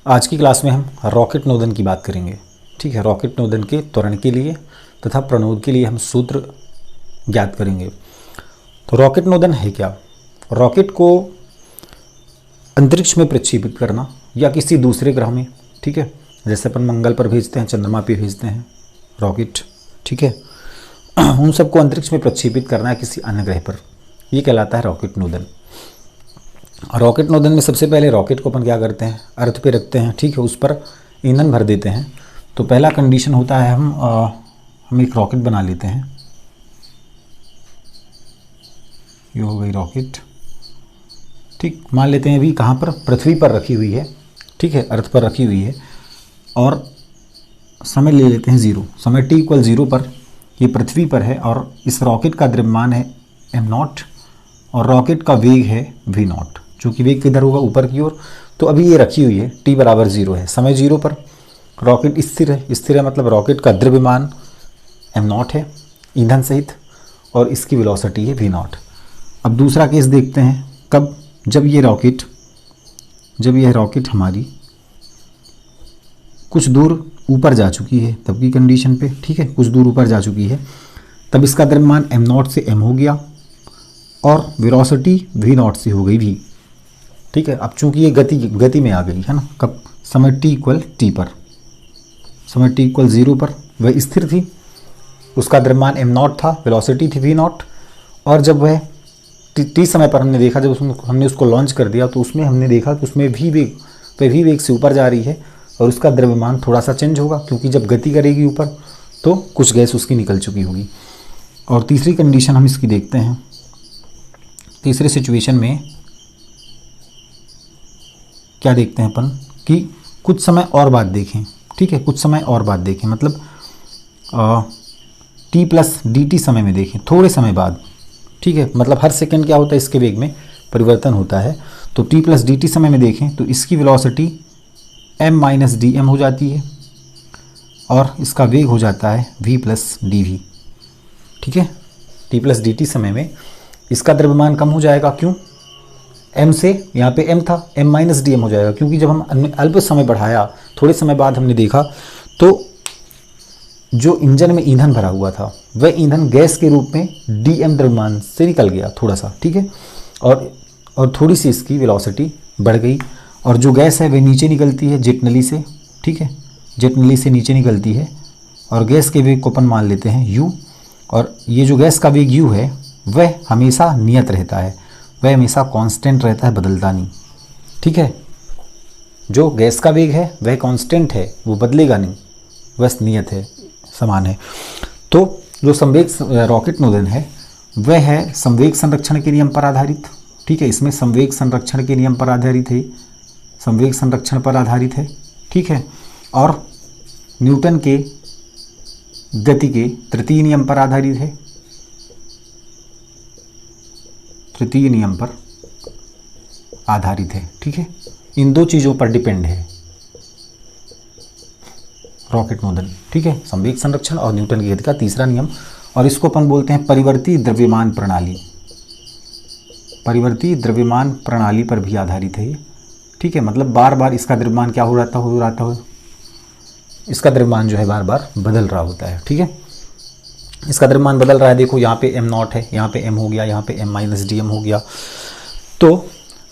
आज की क्लास में हम रॉकेट नोदन की बात करेंगे। ठीक है, रॉकेट नोदन के त्वरण के लिए तथा प्रणोद के लिए हम सूत्र ज्ञात करेंगे। तो रॉकेट नोदन है क्या? रॉकेट को अंतरिक्ष में प्रक्षेपित करना या किसी दूसरे ग्रह में, ठीक है, जैसे अपन मंगल पर भेजते हैं, चंद्रमा पे भेजते हैं रॉकेट, ठीक है, उन सबको अंतरिक्ष में प्रक्षेपित करना है किसी अन्य ग्रह पर, ये कहलाता है रॉकेट नोदन। रॉकेट नोदन में सबसे पहले रॉकेट को अपन क्या करते हैं, अर्थ पे रखते हैं, ठीक है, उस पर ईंधन भर देते हैं। तो पहला कंडीशन होता है हम एक रॉकेट बना लेते हैं। ये हो गई रॉकेट, ठीक, मान लेते हैं अभी कहाँ पर, पृथ्वी पर रखी हुई है, ठीक है, अर्थ पर रखी हुई है, और समय ले लेते हैं 0, समय t = 0 पर ये पृथ्वी पर है और इस रॉकेट का द्रव्यमान है m0 और रॉकेट का वेग है v0, चूँकि वेग किधर होगा, ऊपर की ओर। तो अभी ये रखी हुई है, t = 0 है, समय 0 पर, रॉकेट स्थिर है, स्थिर है मतलब रॉकेट का द्रव्यमान m0 है ईंधन सहित और इसकी वेलोसिटी है v0। अब दूसरा केस देखते हैं, कब, जब यह रॉकेट हमारी कुछ दूर ऊपर जा चुकी है, तब की कंडीशन पे, ठीक है, कुछ दूर ऊपर जा चुकी है, तब इसका द्रव्यमान m0 से m हो गया और वेलोसिटी v0 से हो गई v, ठीक है। अब चूंकि ये गति में आ गई है ना, कब, समय t = t पर, समय t = 0 पर वह स्थिर थी, उसका द्रव्यमान m0 था, वेलोसिटी थी v0, और जब वह t समय पर हमने देखा, जब हमने उसको लॉन्च कर दिया, तो उसमें हमने देखा कि उसमें v वेग से ऊपर जा रही है और उसका द्रव्यमान थोड़ा सा चेंज होगा, क्योंकि जब गति करेगी ऊपर तो कुछ गैस उसकी निकल चुकी होगी। और तीसरी कंडीशन हम इसकी देखते हैं, तीसरे सिचुएशन में क्या देखते हैं अपन कि कुछ समय और बाद देखें, ठीक है, कुछ समय और बाद देखें, मतलब t + dt समय में देखें, थोड़े समय बाद, ठीक है, मतलब हर सेकंड क्या होता है, इसके वेग में परिवर्तन होता है। तो t + dt समय में देखें तो इसकी वेलोसिटी m - dm हो जाती है और इसका वेग हो जाता है v + dv, ठीक है। t + dt समय में इसका द्रव्यमान कम हो जाएगा, क्यों, m से, यहाँ पे m था, m - dm हो जाएगा, क्योंकि जब हम अल्प समय बढ़ाया, थोड़े समय बाद हमने देखा तो जो इंजन में ईंधन भरा हुआ था वह ईंधन गैस के रूप में dm द्रव्यमान से निकल गया थोड़ा सा, ठीक है, और थोड़ी सी इसकी वेलोसिटी बढ़ गई और जो गैस है वह नीचे निकलती है जेट नली से, ठीक है, जेट नली से नीचे निकलती है और गैस के वेग को अपन मान लेते हैं u, और ये जो गैस का वेग u है वह हमेशा नियत रहता है, वह हमेशा कांस्टेंट रहता है, बदलता नहीं, ठीक है। जो गैस का वेग है वह कांस्टेंट है, वो बदलेगा नहीं, बस नियत है, समान है। तो जो संवेग रॉकेट नोदन है वह है संवेग संरक्षण के नियम पर आधारित, ठीक है, इसमें संवेग संरक्षण के नियम पर आधारित है, संवेग संरक्षण पर आधारित है, ठीक है, और न्यूटन के गति के तृतीय नियम पर आधारित है, तृतीय नियम पर आधारित है, ठीक है, इन दो चीज़ों पर डिपेंड है रॉकेट नोदन, ठीक है, संवेग संरक्षण और न्यूटन की गति का तीसरा नियम, और इसको अपन बोलते हैं परिवर्ती द्रव्यमान प्रणाली, परिवर्ती द्रव्यमान प्रणाली पर भी आधारित है ये, ठीक है, मतलब बार बार इसका द्रव्यमान क्या हो रहा हो, इसका द्रव्यमान जो है बार बार बदल रहा होता है, ठीक है, इसका द्रव्यमान बदल रहा है। देखो यहाँ पे m0 है, यहाँ पे m हो गया, यहाँ पे m - dm हो गया। तो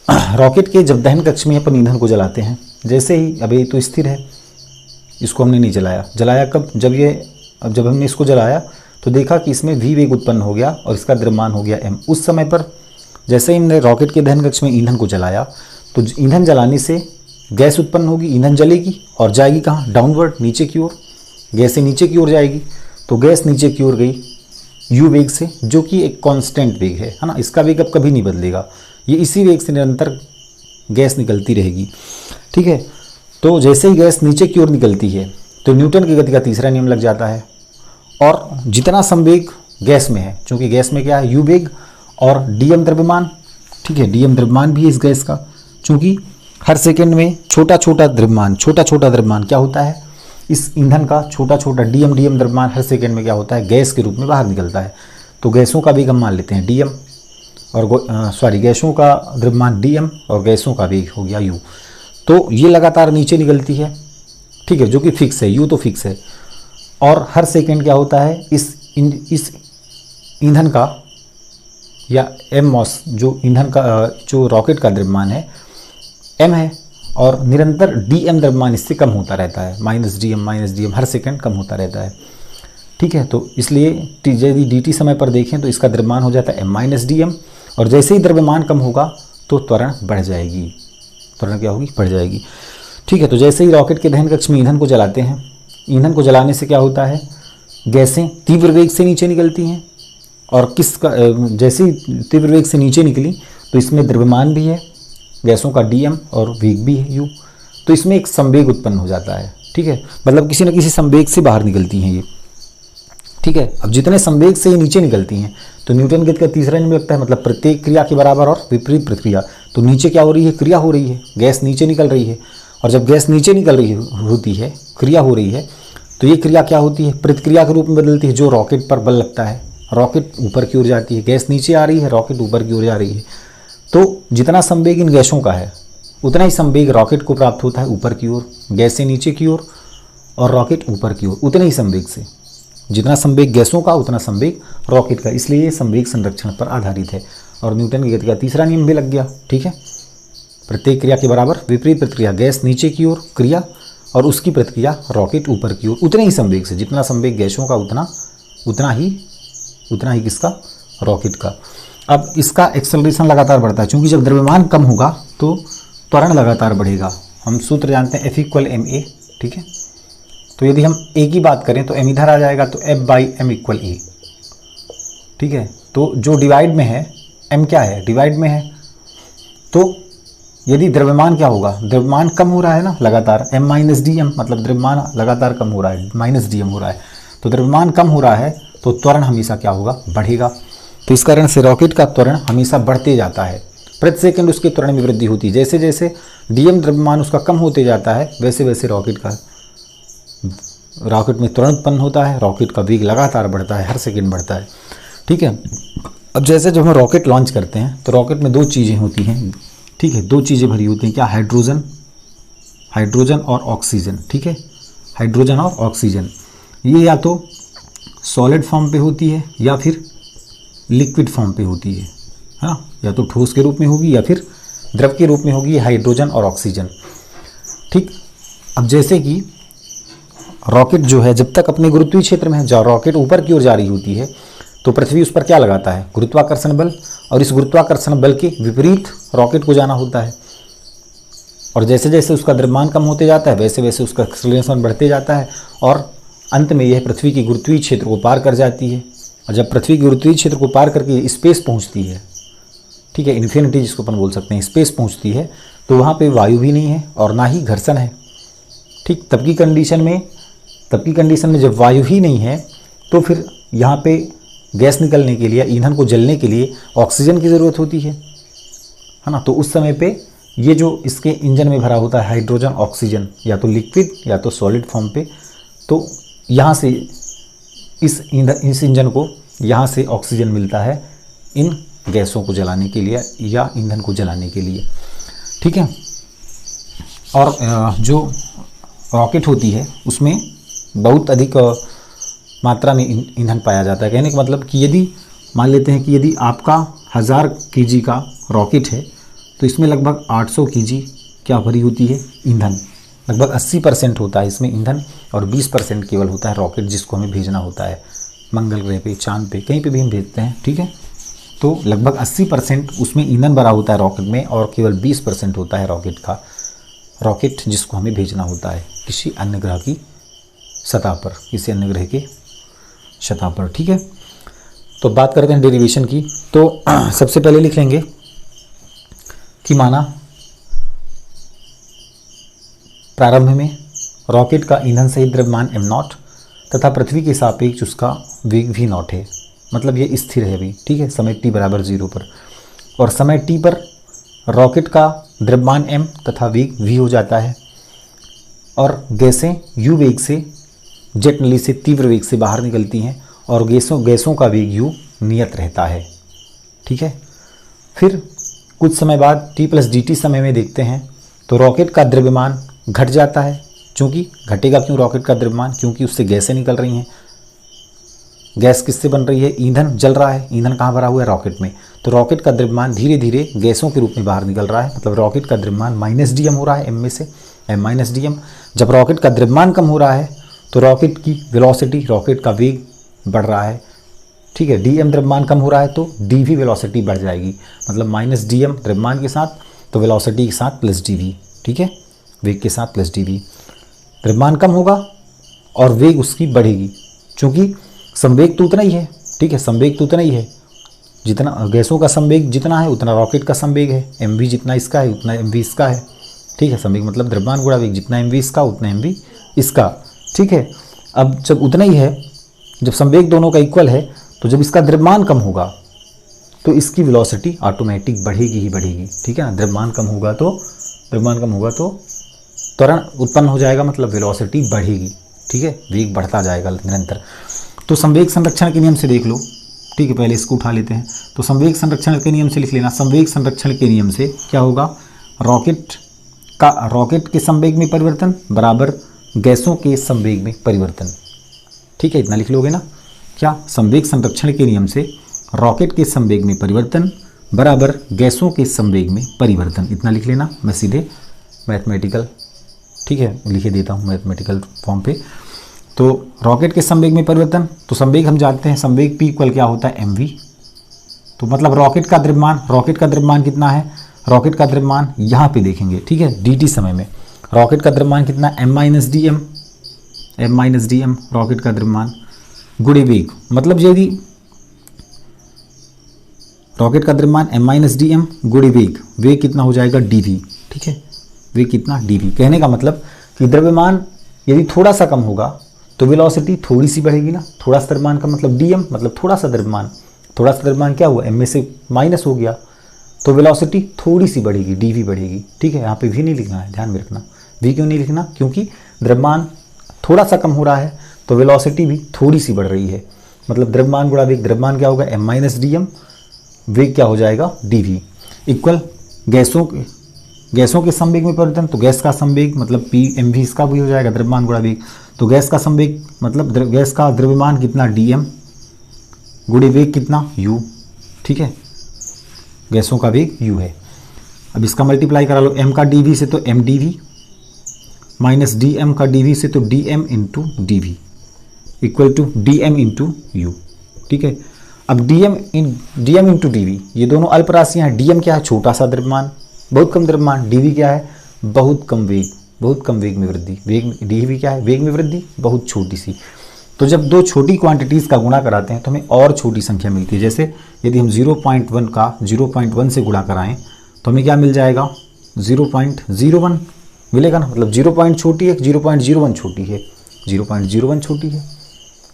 रॉकेट के जब दहन कक्ष में अपन ईंधन को जलाते हैं, जैसे ही, अभी तो स्थिर है, इसको हमने नहीं जलाया कब, जब हमने इसको जलाया तो देखा कि इसमें v वेग उत्पन्न हो गया और इसका द्रव्यमान हो गया m। उस समय पर जैसे ही हमने रॉकेट के दहन कक्ष में ईंधन को जलाया तो ईंधन जलाने से गैस उत्पन्न होगी, ईंधन जलेगी और जाएगी कहाँ, डाउनवर्ड, नीचे की ओर, गैस से नीचे की ओर जाएगी। तो गैस नीचे की ओर गई u वेग से, जो कि एक कांस्टेंट वेग है ना, इसका वेग अब कभी नहीं बदलेगा, ये इसी वेग से निरंतर गैस निकलती रहेगी, ठीक है। तो जैसे ही गैस नीचे की ओर निकलती है तो न्यूटन की गति का तीसरा नियम लग जाता है, और जितना संवेग गैस में है, चूँकि गैस में क्या है, u वेग और dm द्रव्यमान, ठीक है, dm द्रव्यमान भी है इस गैस का, चूँकि हर सेकंड में छोटा छोटा द्रव्यमान क्या होता है, इस ईंधन का छोटा dm द्रव्यमान हर सेकंड में क्या होता है, गैस के रूप में बाहर निकलता है। तो गैसों का वेग हम मान लेते हैं dm, और गैसों का द्रव्यमान dm और गैसों का वेग हो गया u। तो ये लगातार नीचे निकलती है, ठीक है, जो कि फिक्स है, यू तो फिक्स है। और हर सेकेंड क्या होता है, इस ईंधन का या एम मॉस, जो ईंधन का जो रॉकेट का द्रव्यमान है एम है, और निरंतर डी एम द्रव्यमान इससे कम होता रहता है, माइनस डी एम हर सेकंड कम होता रहता है, ठीक है। तो इसलिए यदि डी टी समय पर देखें तो इसका द्रव्यमान हो जाता है एम माइनस डी एम, और जैसे ही द्रव्यमान कम होगा तो त्वरण बढ़ जाएगी, त्वरण क्या होगी, बढ़ जाएगी, ठीक है। तो जैसे ही रॉकेट के दहन कक्ष में ईंधन को जलाते हैं, ईंधन को जलाने से क्या होता है, गैसें तीव्र वेग से नीचे निकलती हैं, और जैसे ही तीव्र वेग से नीचे निकली तो इसमें द्रव्यमान भी है गैसों का डीएम और वेग भी है यू, तो इसमें एक संवेग उत्पन्न हो जाता है, ठीक है, मतलब किसी न किसी संवेग से बाहर निकलती हैं ये, ठीक है। अब जितने संवेग से ये नीचे निकलती हैं तो न्यूटन गति का तीसरा नियम लगता है, मतलब प्रत्येक क्रिया के बराबर और विपरीत प्रतिक्रिया। तो नीचे क्या हो रही है, क्रिया हो रही है, गैस नीचे निकल रही है, और जब गैस नीचे निकल रही होती है, क्रिया हो रही है, तो ये क्रिया क्या होती है, प्रतिक्रिया के रूप में बदलती है, जो रॉकेट पर बल लगता है, रॉकेट ऊपर की ओर जाती है, गैस नीचे आ रही है, रॉकेट ऊपर की ओर जा रही है। तो जितना संवेग इन गैसों का है उतना ही संवेग रॉकेट को प्राप्त होता है ऊपर की ओर, गैसें नीचे की ओर और रॉकेट ऊपर की ओर, उतने ही संवेग से, जितना संवेग गैसों का उतना संवेग रॉकेट का, इसलिए ये संवेग संरक्षण पर आधारित है। और न्यूटन की गति का तीसरा नियम भी लग गया, ठीक है, प्रत्येक क्रिया के बराबर विपरीत प्रतिक्रिया, गैस नीचे की ओर क्रिया और उसकी प्रतिक्रिया रॉकेट ऊपर की ओर, उतने ही संवेग से, जितना संवेग गैसों का उतना ही किसका, रॉकेट का। अब इसका एक्सेलरेशन लगातार बढ़ता है, क्योंकि जब द्रव्यमान कम होगा तो त्वरण लगातार बढ़ेगा। हम सूत्र जानते हैं F=ma, ठीक है। तो यदि हम a की बात करें तो m इधर आ जाएगा, तो F/m=a, ठीक है। तो जो डिवाइड में है m क्या है, डिवाइड में है, तो यदि द्रव्यमान क्या होगा, द्रव्यमान कम हो रहा है ना लगातार, m माइनस डी एम, मतलब द्रव्यमान लगातार कम हो रहा है, माइनस डी एम हो रहा है, तो द्रव्यमान कम हो रहा है तो त्वरण हमेशा क्या होगा, बढ़ेगा। तो इस कारण से रॉकेट का त्वरण हमेशा बढ़ते जाता है, प्रति सेकंड उसके त्वरण में वृद्धि होती है। जैसे जैसे डीएम द्रव्यमान उसका कम होते जाता है वैसे वैसे रॉकेट में त्वरण उत्पन्न होता है, रॉकेट का वेग लगातार बढ़ता है, हर सेकंड बढ़ता है, ठीक है। अब जैसे जब हम रॉकेट लॉन्च करते हैं तो रॉकेट में दो चीज़ें होती हैं, ठीक है, दो चीज़ें भरी होती हैं, क्या, हाइड्रोजन और ऑक्सीजन, ठीक है, हाइड्रोजन और ऑक्सीजन। ये या तो सॉलिड फॉर्म पे होती है या फिर लिक्विड फॉर्म पे होती है, हाँ, या तो ठोस के रूप में होगी या फिर द्रव के रूप में होगी, हाइड्रोजन और ऑक्सीजन, ठीक। अब जैसे कि रॉकेट जो है जब तक अपने गुरुत्वीय क्षेत्र में है, जब रॉकेट ऊपर की ओर जा रही होती है तो पृथ्वी उस पर क्या लगाता है, गुरुत्वाकर्षण बल, और इस गुरुत्वाकर्षण बल के विपरीत रॉकेट को जाना होता है। और जैसे जैसे उसका द्रव्यमान कम होते जाता है वैसे वैसे उसका एक्सेलरेशन बढ़ते जाता है, और अंत में यह पृथ्वी के गुरुत्वीय क्षेत्र को पार कर जाती है। और जब पृथ्वी के गुरुत्वीय क्षेत्र को पार करके स्पेस पहुंचती है, ठीक है, इन्फिनिटी जिसको अपन बोल सकते हैं, स्पेस पहुंचती है, तो वहाँ पे वायु भी नहीं है और ना ही घर्षण है, ठीक। तब की कंडीशन में जब वायु ही नहीं है तो फिर यहाँ पे गैस निकलने के लिए, ईंधन को जलने के लिए ऑक्सीजन की ज़रूरत होती है ना। तो उस समय पे ये जो इसके इंजन में भरा होता है हाइड्रोजन ऑक्सीजन, या तो लिक्विड या तो सॉलिड फॉर्म पे, तो यहाँ से इस इंजन को यहाँ से ऑक्सीजन मिलता है इन गैसों को जलाने के लिए या ईंधन को जलाने के लिए, ठीक है। और जो रॉकेट होती है उसमें बहुत अधिक मात्रा में ईंधन पाया जाता है। कहने का मतलब कि यदि मान लेते हैं कि यदि आपका 1000 kg का रॉकेट है तो इसमें लगभग 800 kg क्या भरी होती है, ईंधन। लगभग 80% होता है इसमें ईंधन और 20% केवल होता है रॉकेट, जिसको हमें भेजना होता है मंगल ग्रह पे, चांद पे, कहीं पे भी हम भेजते हैं, ठीक है। तो लगभग 80% उसमें ईंधन भरा होता है रॉकेट में, और केवल 20% होता है रॉकेट जिसको हमें भेजना होता है किसी अन्य ग्रह की सतह पर, किसी अन्य ग्रह के सतह पर, ठीक है। तो बात करते हैं डेरिवेशन की। तो सबसे पहले लिख लेंगे कि माना प्रारंभ में रॉकेट का ईंधन सहित द्रव्यमान m0 तथा पृथ्वी के सापेक्ष उसका वेग v0 है, मतलब ये स्थिर है अभी, ठीक है, समय t बराबर 0 पर। और समय t पर रॉकेट का द्रव्यमान m तथा वेग v हो जाता है, और गैसें u वेग से, जेट नली से तीव्र वेग से बाहर निकलती हैं, और गैसों का वेग u नियत रहता है, ठीक है। फिर कुछ समय बाद t + dt समय में देखते हैं तो रॉकेट का द्रव्यमान घट जाता है। चूंकि घटेगा क्यों रॉकेट का द्रव्यमान? क्योंकि उससे गैसें निकल रही हैं। गैस किससे बन रही है? ईंधन जल रहा है। ईंधन कहाँ भरा हुआ है? रॉकेट में। तो रॉकेट का द्रव्यमान धीरे धीरे गैसों के रूप में बाहर निकल रहा है, मतलब रॉकेट का द्रव्यमान माइनस डी एम हो रहा है, एम में से एम माइनस डी एम। जब रॉकेट का द्रव्यमान कम हो रहा है तो रॉकेट की वेलोसिटी, रॉकेट का वेग बढ़ रहा है, ठीक है। डी एम द्रव्यमान कम हो रहा है तो डी वी वेलोसिटी बढ़ जाएगी, मतलब माइनस डी एम द्रव्यमान के साथ तो वेलोसिटी के साथ प्लस डी वी, ठीक है, वेग के साथ प्लस डी वी। द्रव्यमान कम होगा और वेग उसकी बढ़ेगी, चूँकि संवेग तो उतना ही है, ठीक है, संवेग तो उतना ही है, जितना गैसों का संवेग जितना है उतना रॉकेट का संवेग है। एम वी जितना इसका है उतना एम वी इसका है, ठीक है। संवेग मतलब द्रव्यमान गुणा वेग, जितना एम वी इसका उतना एम वी इसका, ठीक है। अब जब उतना ही है, जब संवेग दोनों का इक्वल है, तो जब इसका द्रव्यमान कम होगा तो इसकी वेलोसिटी ऑटोमेटिक बढ़ेगी ही बढ़ेगी, ठीक है ना। द्रव्यमान कम होगा तो त्वरण उत्पन्न हो जाएगा, मतलब वेलोसिटी बढ़ेगी, ठीक है, वेग बढ़ता जाएगा निरंतर। तो संवेग संरक्षण के नियम से देख लो, ठीक है, पहले इसको उठा लेते हैं। तो संवेग संरक्षण के नियम से लिख लेना। संवेग संरक्षण के नियम से क्या होगा? रॉकेट के संवेग में परिवर्तन बराबर गैसों के संवेग में परिवर्तन, ठीक है, इतना लिख लोगे ना। क्या? संवेग संरक्षण के नियम से रॉकेट के संवेग में परिवर्तन बराबर गैसों के संवेग में परिवर्तन, इतना लिख लेना। मैं सीधे मैथमेटिकल, ठीक है, लिखे देता हूँ मैथमेटिकल फॉर्म पे। तो रॉकेट के संवेग में परिवर्तन, तो संवेग हम जानते हैं, संवेग P इक्वल क्या होता है? M V. तो मतलब रॉकेट का द्रव्यमान कितना है? रॉकेट का द्रव्यमान यहाँ पे देखेंगे, ठीक है, dt समय में रॉकेट का द्रव्यमान कितना? M minus D M rocket का द्रव्यमान गुणे वेग, मतलब यदि रॉकेट का द्रव्यमान एम माइनस डी एम गुणे वेग कितना हो जाएगा? dv, ठीक है, वेग कितना? dv। कहने का मतलब कि द्रव्यमान यदि थोड़ा सा कम होगा तो वेलोसिटी थोड़ी सी बढ़ेगी ना। थोड़ा सा द्रव्यमान का मतलब dm, मतलब थोड़ा सा द्रव्यमान क्या हुआ? m में से माइनस हो गया, तो वेलोसिटी थोड़ी सी बढ़ेगी, dv बढ़ेगी, ठीक है। यहाँ पे v नहीं लिखना है, ध्यान में रखना। v क्यों नहीं लिखना? क्योंकि द्रव्यमान थोड़ा सा कम हो रहा है तो वेलोसिटी भी थोड़ी सी बढ़ रही है, मतलब द्रव्यमान गुणा वेग। द्रव्यमान क्या होगा? m माइनस डी एम, वेग क्या हो जाएगा? dv इक्वल गैसों के संवेग में परिवर्तन, तो गैस का संवेग मतलब P mv इसका भी हो जाएगा, द्रव्यमान गुणा वेग। तो गैस का संवेग मतलब गैस का द्रव्यमान कितना? dm गुणे वेग कितना? u, ठीक है, गैसों का वेग u है। अब इसका मल्टीप्लाई करा लो, m का dv से तो m dv माइनस dm का dv से तो dm into dv equal to dm into u, ठीक है। अब dm इंटू dv ये दोनों अल्प राशियाँ हैं। dm क्या है? छोटा सा द्रव्यमान, बहुत कम द्रव्यमान। dv क्या है? बहुत कम वेग में वृद्धि। dv क्या है? वेग में वृद्धि, बहुत छोटी सी। तो जब दो छोटी क्वांटिटीज़ का गुणा कराते हैं तो हमें और छोटी संख्या मिलती है। जैसे यदि हम 0.1 का 0.1 से गुणा कराएं तो हमें क्या मिल जाएगा? 0.01 मिलेगा ना, मतलब 0 छोटी है, 0.01 छोटी है, 0.01 छोटी है,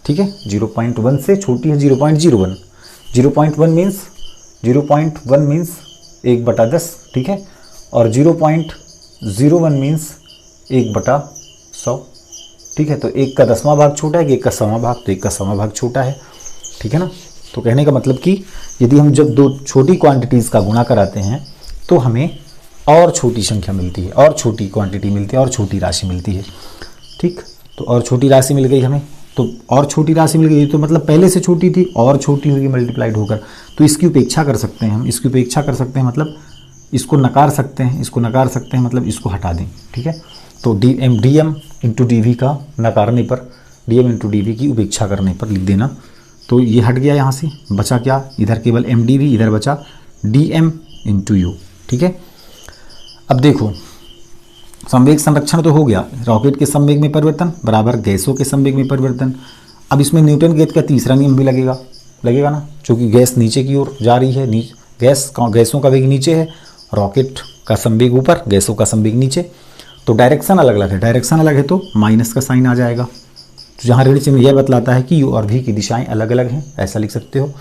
ठीक है, 0.1 से छोटी है 0.01। 0.1 मीन्स 1/10, ठीक है, और 0.01 मीन्स 1/100, ठीक है। तो 1 का 10वां भाग छोटा है कि 1 का 100वां भाग, तो 1 का 100वां भाग छोटा है, ठीक है ना। तो कहने का मतलब कि यदि हम जब दो छोटी क्वांटिटीज़ का गुणा कराते हैं तो हमें और छोटी संख्या मिलती है, और छोटी क्वांटिटी मिलती है, और छोटी राशि मिलती है, ठीक। तो और छोटी राशि मिल गई हमें, तो और छोटी राशि मिल गई, तो मतलब पहले से छोटी थी और छोटी हुई मल्टीप्लाइड होकर। तो इसकी उपेक्षा कर सकते हैं हम, इसकी उपेक्षा कर सकते हैं, मतलब इसको नकार सकते हैं, मतलब इसको हटा दें, ठीक है। तो D M into D V का नकारने पर, D M into D V की उपेक्षा करने पर लिख देना। तो ये हट गया, यहाँ से बचा क्या? इधर केवल एम डी वी, इधर बचा डी एम इंटू यू, ठीक है। अब देखो, संवेग संरक्षण तो हो गया, रॉकेट के संवेग में परिवर्तन बराबर गैसों के संवेग में परिवर्तन। अब इसमें न्यूटन गेज का तीसरा नियम भी लगेगा ना, क्योंकि गैस नीचे की ओर जा रही है, गैसों का वेग नीचे है, रॉकेट का संवेग ऊपर, गैसों का संवेग नीचे, तो डायरेक्शन अलग है तो माइनस का साइन आ जाएगा। तो जहाँ ऋण चिन्ह यह बतलाता है कि यू और वी की दिशाएं अलग अलग हैं, ऐसा लिख सकते हो।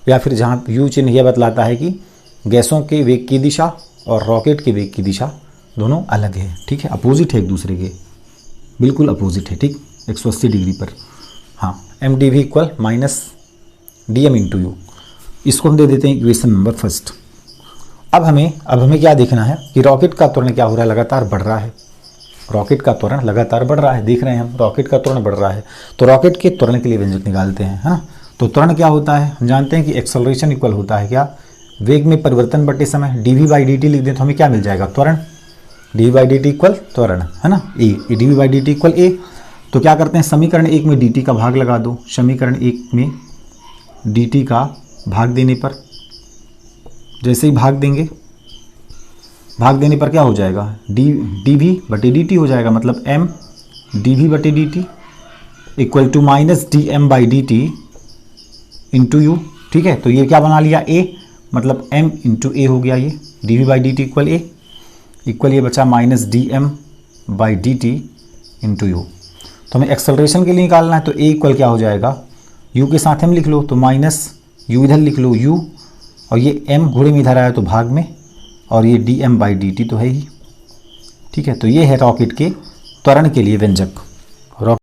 या फिर जहाँ यू चिन्ह यह बतलाता है कि गैसों के वेग की दिशा और रॉकेट के वेग की दिशा दोनों अलग है, ठीक है, अपोजिट है एक दूसरे के, बिल्कुल अपोजिट है, ठीक, 180 डिग्री पर। हाँ, M D V equal minus D M into U, इसको हम दे देते हैं इक्वेशन नंबर फर्स्ट। अब हमें क्या देखना है कि रॉकेट का त्वरण क्या हो रहा है, लगातार बढ़ रहा है। रॉकेट का त्वरण लगातार बढ़ रहा है, देख रहे हैं हम रॉकेट का त्वरण बढ़ रहा है। तो रॉकेट के त्वरण के लिए व्यंजक निकालते हैं, है ना। तो त्वरण क्या होता है, हम जानते हैं कि एक्सेलरेशन इक्वल होता है क्या, वेग में परिवर्तन बटे समय। dv/dt लिख दें तो हमें क्या मिल जाएगा, त्वरण। dv/dt इक्वल त्वरण, है ना, ए। dv/dt इक्वल ए। तो क्या करते हैं, समीकरण 1 में dt का भाग लगा दो। समीकरण 1 में dt का भाग देने पर, जैसे ही भाग देने पर क्या हो जाएगा, dv/dt हो जाएगा, मतलब m dv/dt equal to minus dm/dt into U. ठीक है, तो ये क्या बना लिया, a, मतलब m इंटू ए हो गया ये। dv/dt इक्वल a इक्वल ये बचा माइनस dm/dt इंटू यू। तो हमें एक्सेलरेशन के लिए निकालना है, तो a इक्वल क्या हो जाएगा, u के साथ m लिख लो तो माइनस u इधर लिख लो u, और ये m घोड़े में इधर आया तो भाग में, और ये dm/dt तो है ही। ठीक है, तो ये है रॉकेट के त्वरण के लिए व्यंजक।